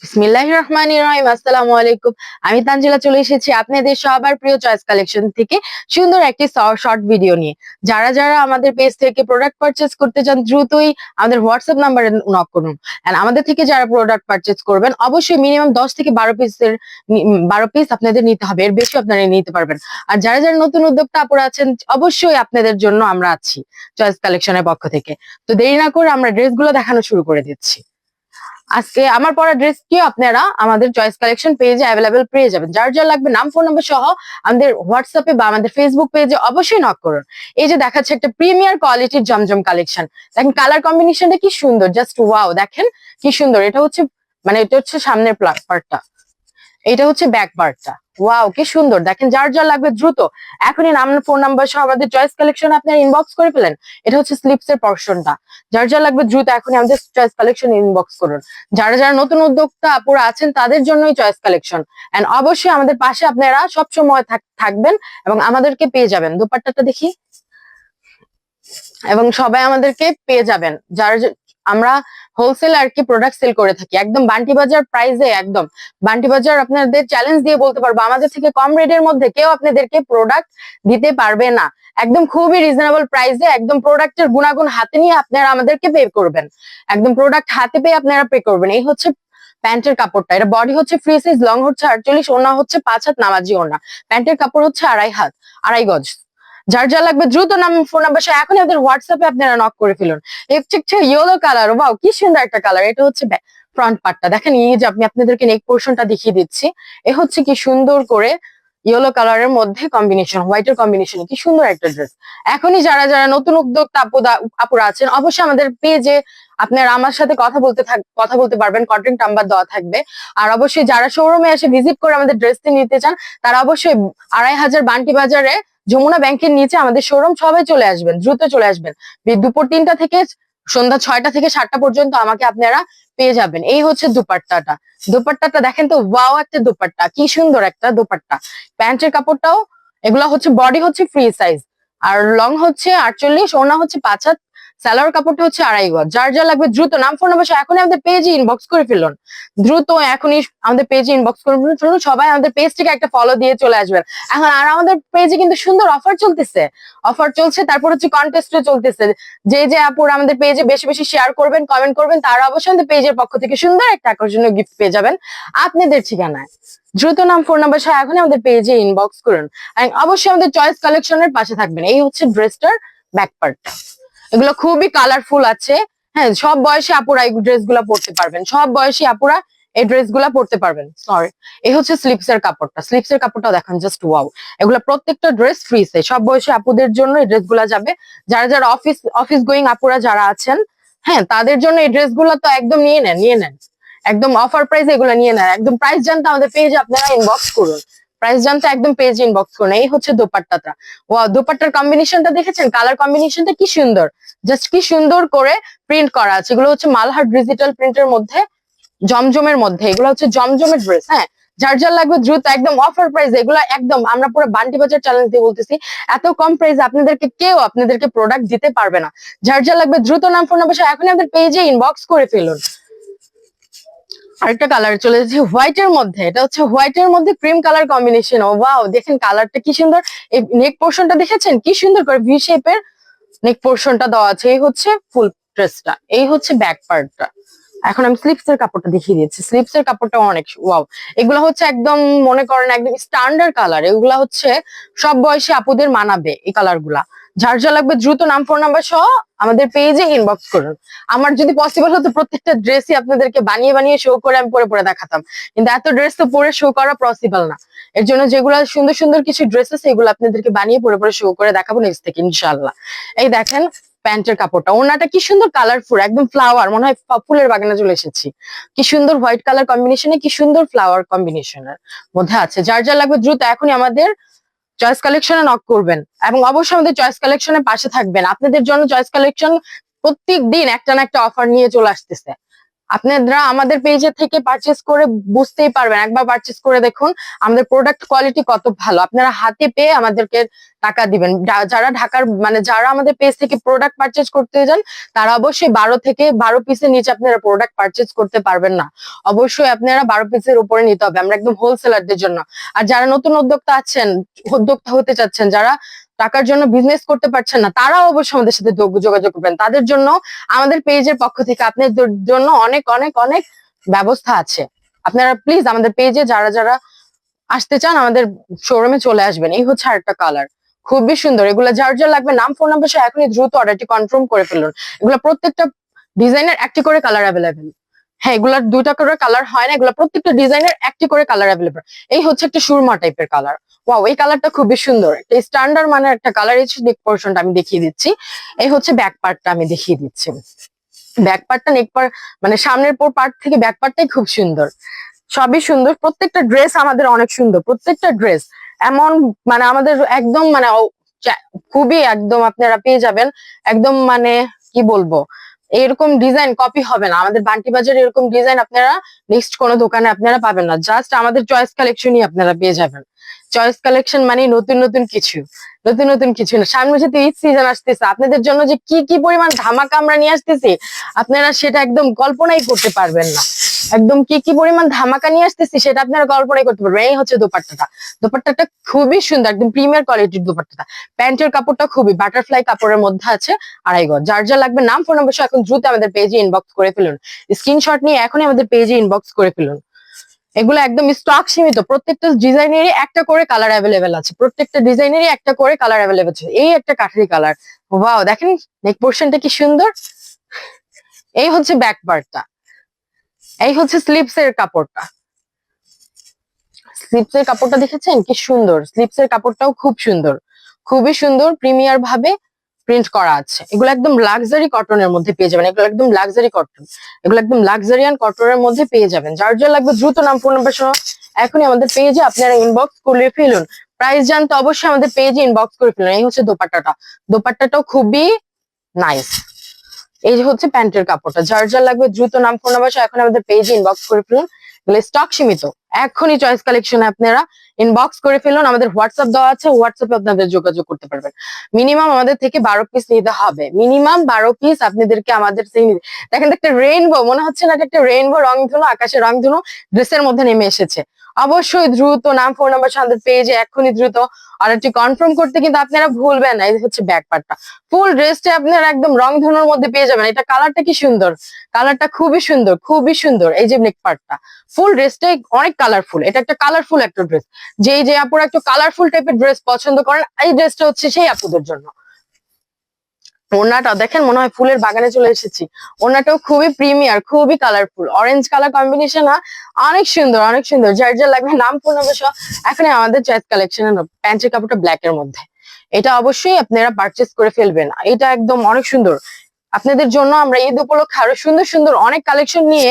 বিসমিল্লাহির রহমানির রহিম। আসসালামু আলাইকুম। আমি তানজিলা চলে এসেছি আপনাদের সবার প্রিয় চয়েস কালেকশন থেকে সুন্দর একটি শর্ট ভিডিও নিয়ে। যারা যারা আমাদের পেজ থেকে প্রোডাক্ট পারচেজ করতে চান দ্রুতই আমাদের হোয়াটসঅ্যাপ নাম্বারে নক করুন। এন্ড আমাদের থেকে যারা প্রোডাক্ট পারচেজ করবেন অবশ্যই মিনিমাম 10 থেকে 12 পিস আপনাদের নিতে হবে, এর বেশি আপনারা নিতে পারবেন। আর যারা যারা নতুন উদ্যোক্তা আপুরা আছেন অবশ্যই আপনাদের জন্য আমরা আছি চয়েস কালেকশনের পক্ষ থেকে। তো দেরি না করে আমরা ড্রেসগুলো দেখানো শুরু করে দিচ্ছি। আজকে আমার পরা ড্রেস কি আপনারা আমাদের চয়েস কালেকশন পেজে অ্যাভেলেবেল পেয়ে যাবেন। যার যার লাগবে নাম ফোন নাম্বার সহ আমাদের হোয়াটসঅ্যাপে বা আমাদের ফেসবুক পেজে অবশ্যই নক করুন। এই যে দেখাচ্ছে একটা প্রিমিয়ার কোয়ালিটির জমজম কালেকশন, দেখেন কালার কম্বিনেশনটা কি সুন্দর, জাস্ট ওয়াও। দেখেন কি সুন্দর, এটা হচ্ছে এটা হচ্ছে সামনের পার্টটা, এটা হচ্ছে ব্যাক পার্টটা। ওয়াও কি সুন্দর, দেখেন যার যার লাগবে দ্রুত এখনই নাম ফোন নাম্বার সহ আমাদের চয়েস কালেকশন আপনারা ইনবক্স করে ফেলেন। এটা হচ্ছে স্লিপস এর পোরশনটা। যার যার লাগবে দ্রুত এখনই আমাদের চয়েস কালেকশন ইনবক্স করুন। যারা যারা নতুন উদ্যোক্তা আপুরা আছেন তাদের জন্যই চয়েস কালেকশন। এন্ড অবশ্যই আমাদের পাশে আপনারা সব সময় থাকবেন এবং আমাদেরকে পেয়ে যাবেন। দোপাট্টাটা দেখি, এবং সবাই আমাদেরকে পেয়ে যাবেন। আমরা হোলসেল আর কি প্রোডাক্ট সেল করে থাকি একদম বান্টি বাজার প্রাইসে। একদম বান্টি বাজার আপনাদের চ্যালেঞ্জ দিয়ে বলতে পারবো আমাদের থেকে কম রেটের মধ্যে কেউ আপনাদেরকে প্রোডাক্ট দিতে পারবে না। একদম খুবই রিজনেবল প্রাইসে একদম প্রোডাক্টের গুণাগুণ হাতে নিয়ে আপনারা আমাদেরকে পে করবেন। একদম প্রোডাক্ট হাতে পেয়ে আপনারা পে করবেন। এই হচ্ছে প্যান্টের কাপড়টা, এটা বডি হচ্ছে ফ্রি সাইজ, লং হচ্ছে 48, ওড়না হচ্ছে 5 হাত নামাজি ওড়না। প্যান্টের কাপড় হচ্ছে 2.5 গজ। যার যা লাগবে দ্রুত নাম ফোন নাম্বার সহ এখনই আমাদের হোয়াটসঅ্যাপে আপনারা নক করে ফেলুন। একটা ইয়েলো কালার, ওয়াও কি সুন্দর একটা কালার। এটা হচ্ছে ফ্রন্ট পার্টটা, দেখেন এই যে আমি আপনাদেরকে নেক পোর্শনটা দেখিয়ে দিচ্ছি। এ হচ্ছে কি সুন্দর করে ইয়েলো কালারের মধ্যে কম্বিনেশন, হোয়াইটের কম্বিনেশন, কি সুন্দর একটা ড্রেস। এখনই যারা যারা নতুন উদ্যোক্তা আপুরা আছেন অবশ্যই আমাদের পেজে আপনারা আমার সাথে কথা বলতে পারবেন, কন্টাক্ট নাম্বার দেওয়া থাকবে। আর অবশ্যই যারা শোরুমে এসে ভিজিট করে আমাদের ড্রেসটি নিতে চান তারা অবশ্যই 2.5 বান্টি বাজারে যমুনা ব্যাংকের নিচে আমাদের শোরুম, সবাই চলে আসবেন, দ্রুত চলে আসবেন। দুপুর 3টা থেকে সন্ধ্যা 6টা থেকে 7টা পর্যন্ত আমাকে আপনারা পেয়ে যাবেন। এই হচ্ছে দুপাট্টাটা। দুপাট্টাটা দেখেন তো, ওয়াও একটা দুপাট্টা, কি সুন্দর একটা দুপাট্টা। প্যান্টের কাপড়টাও, এগুলা হচ্ছে বডি হচ্ছে ফ্রি সাইজ, আর লং হচ্ছে 48, ওড়না হচ্ছে 5 হাত, সালোয়ার কাপড়টা হচ্ছে 2.5 গজ। যার যা লাগবে দ্রুত নাম ফোন নাম্বার এখনই আমাদের পেজে ইনবক্স করে ফেলুন। দ্রুত এখনই আমাদের পেজে ইনবক্স করে ফেলুন। সবাই আমাদের পেজ থেকে একটা ফলো দিয়ে চলে আসবেন। এখন আর আমাদের পেজে কিন্তু সুন্দর অফার চলতেছে, অফার চলছে, তারপর হচ্ছে কন্টেস্টও চলতেছে। যে যে আপুরা আমাদের পেজে বেশি বেশি শেয়ার করবেন, কমেন্ট করবেন, তারা অবশ্যই আমাদের পেজের পক্ষ থেকে সুন্দর একটা আকর্ষণীয় গিফট পেয়ে যাবেন আপনাদের ঠিকানায়। দ্রুত নাম ফোন নাম্বার সহ এখন আমাদের পেজে ইনবক্স করুন। আর অবশ্যই আমাদের চয়েস কালেকশনের পাশে থাকবেন। এই হচ্ছে ড্রেসটার ব্যাক পার্টটা। এগুলো খুবই কালারফুল আছে। হ্যাঁ, সব বয়সী আপুরা এই ড্রেস গুলা পড়তে পারবেন, সব বয়সী আপুরা এই ড্রেস গুলা পড়তে পারবেন। সরি, এই হচ্ছে স্লিপস এর কাপড়টা। স্লিপস এর কাপড়টাও দেখেন, জাস্ট ওয়াও। এগুলা প্রত্যেকটা ড্রেস ফ্রি সাইজ, সব বয়সী আপুদের জন্য এই ড্রেস গুলা যাবে। যারা যারা অফিস গোয়িং আপুরা যারা আছেন, হ্যাঁ, তাদের জন্য এই ড্রেস গুলা তো একদম নিয়ে নেন একদম অফার প্রাইস, এগুলো নিয়ে নেন। একদম প্রাইস জানতে আমাদের পেজে আপনারা ইনবক্স করুন, প্রাইস জানতে একদম পেজে ইনবক্স করুন। এই হচ্ছে দোপাট্টাটা, ওয়াও, দোপাট্টার কম্বিনেশনটা দেখেছেন, কালার কম্বিনেশনটা কি সুন্দর, জাস্ট কি সুন্দর করে প্রিন্ট করা আছে। এগুলো হচ্ছে মালহার ডিজিটাল প্রিন্টের মধ্যে, জমজমের মধ্যে, এগুলো হচ্ছে জমজমের ড্রেস। হ্যাঁ, যার যার লাগবে দ্রুত একদম অফার প্রাইস। এগুলো একদম আমরা পুরো বান্টি বাজার চ্যালেঞ্জ দিয়ে বলতেছি, এত কম প্রাইসে আপনাদেরকে প্রোডাক্ট দিতে পারবে না। যার যার লাগবে দ্রুত নাম ফোন নাম্বার এখন আমাদের পেজে ইনবক্স করে ফেলুন। আরেকটা কালার চলে যাচ্ছে হোয়াইটের মধ্যে, এটা হচ্ছে হোয়াইটের মধ্যে ক্রিম কালার কম্বিনেশন। ও ওয়াও, দেখেন কালারটা কি সুন্দর। এই নেক পোর্শনটা দেখেছেন কি সুন্দর করে ভি শেপের নেক পোর্শনটা দেওয়া আছে। এই হচ্ছে ফুল ড্রেসটা, এই হচ্ছে ব্যাক পার্টটা। এখন আমি স্লিপস এর কাপড়টা দেখিয়ে দিচ্ছি। স্লিপস এর কাপড়টা অনেক ওয়াও। এগুলো হচ্ছে একদম মনে করেন একদম স্ট্যান্ডার্ড কালার। এগুলা হচ্ছে সব বয়সী আপুদের মানাবে এই কালার গুলা। যার যা লাগবে দ্রুত নাম ফোন নাম্বার সহ আমাদের পেজে ইনবক্স করুন। আমার যদি পসিবল হতো প্রত্যেকটা ড্রেসই আপনাদেরকে বানিয়ে বানিয়ে শো করে আমি পরে পরে দেখাতাম, কিন্তু এত ড্রেস তো পরে শো করা পসিবল না। এর জন্য যেগুলো সুন্দর সুন্দর কিছু ড্রেস আছে এগুলো আপনাদেরকে বানিয়ে পরে পরে শো করে দেখাবো নেক্সট থেকে ইনশাআল্লাহ। এই দেখেন প্যান্টের কাপড়টা, ওড়নাটা কি সুন্দর কালারফুল, একদম ফ্লাওয়ার, মনে হয় ফুলের বাগানে চলে এসেছি। কি সুন্দর হোয়াইট কালার কম্বিনেশনে, কি সুন্দর ফ্লাওয়ার কম্বিনেশনের মধ্যে আছে। যার যা লাগবে দ্রুত এখনই আমাদের চয়েস কালেকশনে নক করবেন এবং অবশ্যই আমাদের চয়েস কালেকশনের পাশে থাকবেন। আপনাদের জন্য চয়েস কালেকশন প্রত্যেক দিন একটা না একটা অফার নিয়ে চলে আসতেছে। আপনারা আমাদের পেজে থেকে পারচেস করে বুঝতেই পারবেন, একবার পারচেস করে দেখুন আমাদের প্রোডাক্ট কোয়ালিটি কত ভালো। আপনারা হাতে পেয়ে আমাদেরকে টাকা দিবেন। যারা ঢাকার মানে যারা আমাদের পেজ থেকে প্রোডাক্ট পারচেস করতে যান তারা অবশ্যই 12 পিসের নিচে আপনারা প্রোডাক্ট পারচেস করতে পারবেন না। অবশ্যই আপনারা 12 পিসের উপরে নিতে হবে, আমরা একদম হোলসেলারদের জন্য। আর যারা নতুন উদ্যোক্তা হতে চাচ্ছেন, যারা টাকার জন্য বিজনেস করতে পারছেন না, তারাও অবশ্যই আমাদের সাথে যোগাযোগ করবেন। তাদের জন্য আমাদের পেজের পক্ষ থেকে আপনাদের জন্য অনেক অনেক অনেক ব্যবস্থা আছে। আপনারা প্লিজ আমাদের পেজে যারা যারা আসতে চান আমাদের শোরুমে চলে আসবেন। এই হচ্ছে আরেকটা কালার, খুবই সুন্দর। এগুলো যার যার লাগবে নাম ফোন নাম্বার সহ এখনই দ্রুত অর্ডারটি কনফার্ম করে ফেলুন। এগুলো প্রত্যেকটা ডিজাইনের একটি করে কালার অ্যাভেলেবেল। হ্যাঁ, এগুলার 2টা করে কালার হয় না, এগুলো প্রত্যেকটা ডিজাইনের একটি করে কালার অ্যাভেলেবেল। এই হচ্ছে একটা সুরমা টাইপের কালার। ওয়াও, এই কালারটা খুবই সুন্দর, একটা স্ট্যান্ডার্ড মানের একটা কালার। এই নেক পোর্শনটা আমি দেখিয়ে দিচ্ছি। এই হচ্ছে ব্যাক পার্টটা আমি দেখিয়ে দিচ্ছি। ব্যাক পার্টটা নেক পার্ট মানে সামনের পার্ট থেকে ব্যাক পার্টটাই খুব সুন্দর, সবই সুন্দর। প্রত্যেকটা ড্রেস আমাদের অনেক সুন্দর, প্রত্যেকটা ড্রেস এমন মানে আমাদের একদম মানে খুবই একদম আপনারা পেয়ে যাবেন একদম মানে কি বলবো, এরকম ডিজাইন কপি হবে না আমাদের বান্টি বাজারে। এরকম ডিজাইন আপনারা নেক্সট কোনো দোকানে আপনারা পাবেন না। জাস্ট আমাদের চয়েস কালেকশনই আপনারা পেয়ে যাবেন। চয়েস কালেকশন মানে নতুন নতুন কিছু, নতুন নতুন কিছু না। সামনে যেহেতু ঈদ সিজন আসতেছে, আপনাদের জন্য যে কি কি পরিমাণ ধামাকা আমরা নিয়ে আসতেছি আপনারা সেটা একদম কল্পনাই করতে পারবেন না। একদম কি কি পরিমাণ ধামাকা নিয়ে আসতেছি সেটা আপনারা কল্পনাই করতে পারবেন। এই হচ্ছে দোপাট্টাটা। দোপাট্টাটা খুবই সুন্দর, একদম প্রিমিয়ার কোয়ালিটির দোপাট্টাটা। প্যান্টের কাপড়টা খুবই বাটারফ্লাই কাপড়ের মধ্যে আছে, 2.5 গজ। যার যা লাগবে নাম ফোন নাম্বার এখন দ্রুত আমাদের পেজে ইনবক্স করে ফেলুন। স্ক্রিনশট নিয়ে এখনই আমাদের পেজে ইনবক্স করে ফেলুন। এগুলো একদম স্টক সীমিত, প্রত্যেকটা ডিজাইনেরই একটা করে কালার অ্যাভেলেবেল আছে, প্রত্যেকটা ডিজাইনেরই একটা করে কালার অ্যাভেলেবেল আছে। এই একটা কাঠারি কালার, ওয়াও দেখেন নেক পোর্শনটা কি সুন্দর। এই হচ্ছে ব্যাক পার্টটা, এই হচ্ছে স্লিপস এর কাপড়টা। স্লিপস এর কাপড়টা দেখেছেন কি সুন্দর, স্লিপস এর কাপড়টাও খুব সুন্দর, খুবই সুন্দর প্রিমিয়ার ভাবে প্রিন্ট করা আছে। এগুলো একদম লাক্সারি কটনের মধ্যে পেয়ে যাবেন, এগুলো একদম লাক্সারি কটন, এগুলো একদম লাক্সারিয়ান কটনের মধ্যে পেয়ে যাবেন। যার যা লাগবে দ্রুত নাম ফোন নাম্বার সহ এখনই আমাদের পেজে আপনারা ইনবক্স করে ফেলুন। প্রাইস জানতে অবশ্যই আমাদের পেজে ইনবক্স করে ফেলুন। এই হচ্ছে দোপাট্টাটা, দোপাট্টাটাও খুবই নাইস। এই যে হচ্ছে প্যান্টের কাপড়টা। যার যা লাগবে দ্রুত নাম ফোন নাম্বার সহ এখন আমাদের পেজে ইনবক্স করে ফেলুন। এগুলো স্টক সীমিত, এখনই চয়েস কালেকশনে আপনারা ইনবক্স করে ফেলুন। আমাদের হোয়াটসঅ্যাপ দেওয়া আছে, হোয়াটসঅ্যাপে আপনাদের যোগাযোগ করতে পারবেন। মিনিমাম আমাদের থেকে 12 পিস নিতে হবে, মিনিমাম 12 পিস আপনাদেরকে আমাদের থেকে নিতে। দেখেন একটা রেইনবো, মনে হচ্ছে না একটা রেইনবো রংধনু, আকাশের রংধনু ড্রেসের মধ্যে নেমে এসেছে। অবশ্যই দ্রুত নাম ফোন নাম্বার আমাদের পেজে এখনই দ্রুত অর্ডারটি কনফার্ম করতে কিন্তু আপনারা ভুলবেন না। এই হচ্ছে ব্যাক পার্টটা, ফুল ড্রেসটা আপনারা একদম রংধনুর মধ্যে পেয়ে যাবেন। এটা কালারটা কি সুন্দর, কালারটা খুবই সুন্দর, খুবই সুন্দর। এই যে নেক পার্টটা, ফুল ড্রেসটাই অনেক কালারফুল। এটা একটা কালারফুল একটা ড্রেস, যে আপুরা একটু কালারফুল টাইপের ড্রেস পছন্দ করেন, এই ড্রেসটা হচ্ছে সেই আপুদের জন্য। ওড়নাটা দেখেন মনে হয় ফুলের বাগানে চলে এসেছি। ওড়নাটাও খুবই প্রিমিয়ার, খুবই কালারফুল, অরেঞ্জ কালার কম্বিনেশন, অনেক সুন্দর, অনেক সুন্দর। যার যা লাগবে নাম পূর্ণ সহ এখন আমাদের চয়েস কালেকশনের প্যান্টের কাপড়টা ব্ল্যাক এর মধ্যে, এটা অবশ্যই আপনারা পারচেস করে ফেলবেন। এটা একদম অনেক সুন্দর। আপনাদের জন্য আমরা ঈদ উপলক্ষে আরো সুন্দর সুন্দর অনেক কালেকশন নিয়ে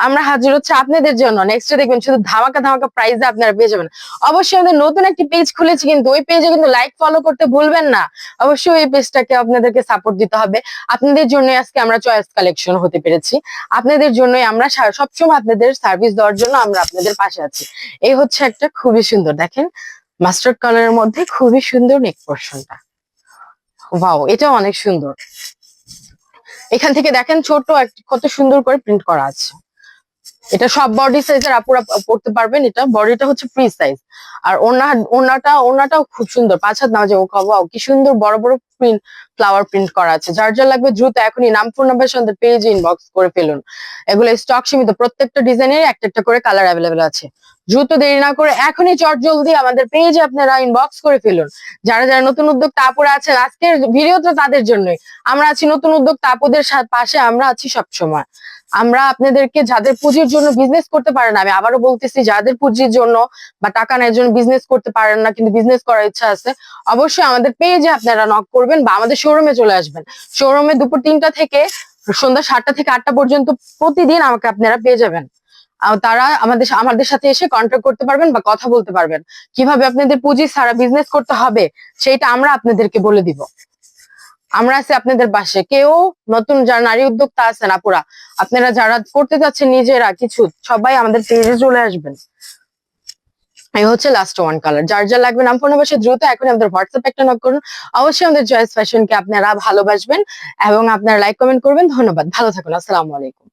আমরা হাজির হচ্ছে আপনাদের জন্য। নেক্সট দেখবেন শুধু ধামাকা ধামাকা প্রাইসে আপনারা পেয়ে যাবেন। অবশ্যই আমাদের নতুন একটি পেজ খুলেছি, কিন্তু ওই পেজে কিন্তু লাইক ফলো করতে ভুলবেন না। অবশ্যই এই পেজটাকে আপনাদেরকে সাপোর্ট দিতে হবে। আপনাদের জন্য আজকে আমরা চয়েস কালেকশন হতে পেরেছি, আপনাদের জন্যই আমরা সবসময় আপনাদের সার্ভিস দেওয়ার জন্য আমরা আপনাদের পাশে আছি। এই হচ্ছে একটা খুবই সুন্দর, দেখেন মাস্টার্ড কালারের মধ্যে খুবই সুন্দর নেক পোর্শনটা, ওয়াও এটা অনেক সুন্দর। এখান থেকে দেখেন ছোট কত সুন্দর করে প্রিন্ট করা আছে। এটা সব বডি সাইজের আপুরা পড়তে পারবেন। এটা বডিটা হচ্ছে ফ্রি সাইজ। আর ওড়নাটাও খুব সুন্দর, 5 হাত নামাজে ও খাওয়াও কি সুন্দর বড় বড় প্রিন্ট, ফ্লাওয়ার প্রিন্ট করা আছে। যার যা লাগবে দ্রুত এখনই নাম ফোন নাম্বার সঙ্গে পেজ ইনবক্স করে ফেলুন। এগুলো স্টক সীমিত, প্রত্যেকটা ডিজাইনের একটা একটা করে কালার অ্যাভেলেবেল আছে। দ্রুত দেরি না করে এখনই জলদি আমাদের পেজে আপনারা ইনবক্স করে ফেলুন। যারা যারা নতুন উদ্যোক্তা আপুরা আছেন, আজকের ভিডিও তো তাদের জন্যই। আমরা আছি নতুন উদ্যোক্তা আপুদের পাশে, আমরা আছি সবসময়। আমরা আপনাদেরকে যাদের পুঁজির জন্য বিজনেস করতে পারেন, আমি আবারও বলতেছি, যাদের পুঁজির জন্য বা টাকা নেওয়ার জন্য বিজনেস করতে পারেন না কিন্তু বিজনেস করার ইচ্ছা আছে, অবশ্যই আমাদের পেজে আপনারা নক করবেন বা আমাদের শোরুমে চলে আসবেন। শোরুমে দুপুর 3টা থেকে সন্ধ্যা 7টা থেকে 8টা পর্যন্ত প্রতিদিন আমাকে আপনারা পেয়ে যাবেন। তারা আমাদের সাথে এসে কন্ট্যাক্ট করতে পারবেন বা কথা বলতে পারবেন। কিভাবে আপনাদের পুঁজি ছাড়া বিজনেস করতে হবে সেটা আমরা আপনাদেরকে বলে দিব। আমরা আছি আপনাদের পাশে। কেউ নতুন যারা নারী উদ্যোক্তা আছেন আপুরা, আপনারা যারা করতে চাচ্ছেন নিজেরা কিছু, সবাই আমাদের পেজে চলে আসবেন। এই হচ্ছে লাস্ট ওয়ান কালার। যার যা লাগবে নাম ফোন বসে দ্রুত এখন আমাদের হোয়াটসঅ্যাপ একটা নক করুন। অবশ্যই আমাদের চয়েস ফ্যাশনকে আপনারা ভালোবাসবেন এবং আপনারা লাইক কমেন্ট করবেন। ধন্যবাদ, ভালো থাকুন, আসসালামু আলাইকুম।